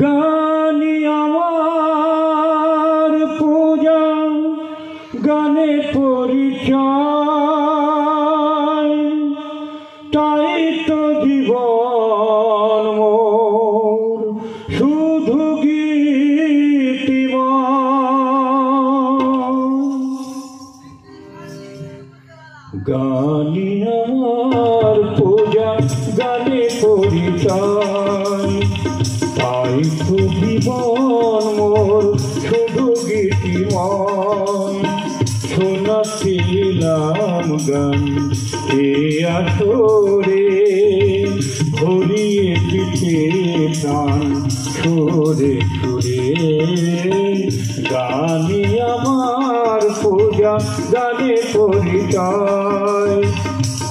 গানি আমার পূজা গানে পরিচয়, তাই তো জীবন মোর শুধু গীতিময়। গানি আমার পূজা গানে পরিচয়, তাই তো জীবন মোর শুধু গীতিময়। শোনাচ্ছিলাম গান এ আসরে, ভরিয়ে দিতে প্রাণ সুরে সুরে। গানি আমার পূজা গানে পরিচয়,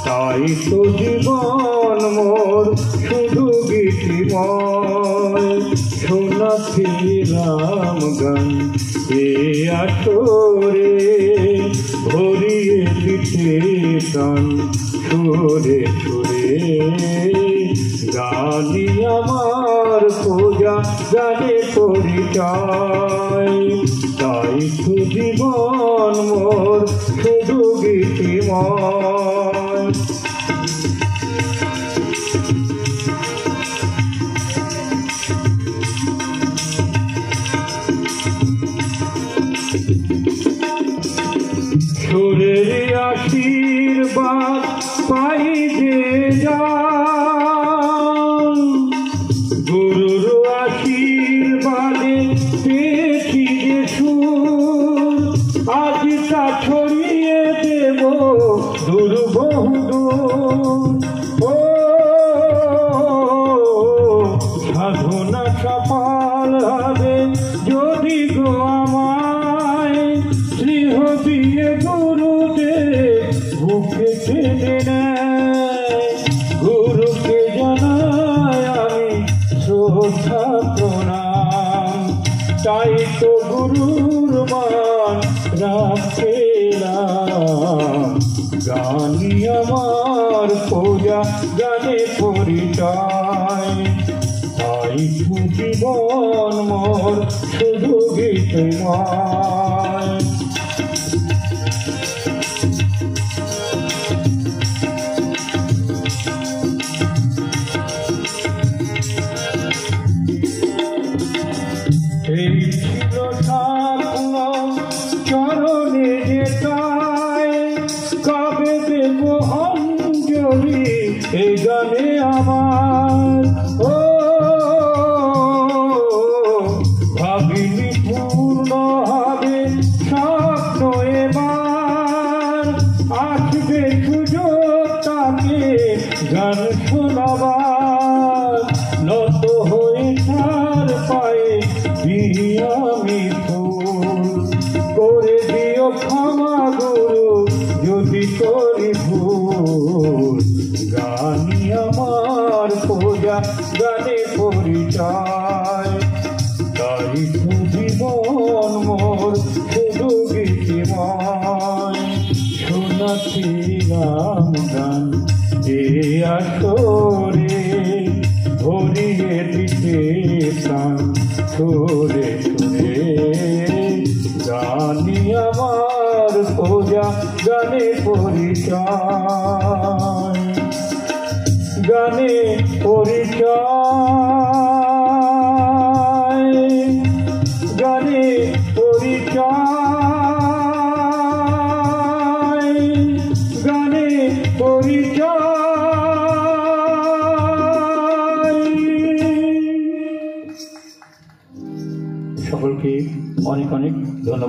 তাই তো জীবন মোর শুধু গীতিময়। শোনাচ্ছিলাম গান এ আসরে, ভরিয়ে দিতে প্রাণ সুরে সুরে। গানি আমার পূজা গানে পরিচয়, তাই তো জীবন মোর শুধু গীতিময়। সুরের আশীর্বাদ পাই যে যান, গুরুর আশীর্বাদে পেয়েছি যে সুর। আজ তা ছড়িয়ে দেব দূর বহুদূর। ও সাধনা সফল হবে যদি গো আমায় স্নেহ দিয়ে গুরুদেব বুকে টেনে নেয়। গুরুকে জানাই আমি শ্রদ্ধা প্রণাম, তাই তো গুরুর মান রাখলাম। গানি আমার পূজা গানে পরিচয়, তাই তো জীবন মোর শুধু গীতিময়। এই ছিল স্বপ্ন চরণে যেতায়, কবে দেব অঞ্জলি এই গানে আমার। ও ভাবিনি পূর্ণ হবে স্বপ্ন এবার, আসবে সুযোগ তাকে গান শোনাবার। নত হয়ে তার পায়ে আমি ফুল, করে দিও ক্ষমা গুরু যদি করি ভুল। গানি আমার পূজা গানে পরিচয়, তাই তো জীবন মোর শুধু গীতিময়। শোনাচ্ছিলাম গান এ আসরে, ভরিয়ে দিতে প্রাণ সুরে সুরে। গানি আমার পূজা গানে পরিচয়, গানে পরিচয়, গানে পরিচয়, গানে পরিচয়। সকলকে অনেক অনেক ধন্যবাদ।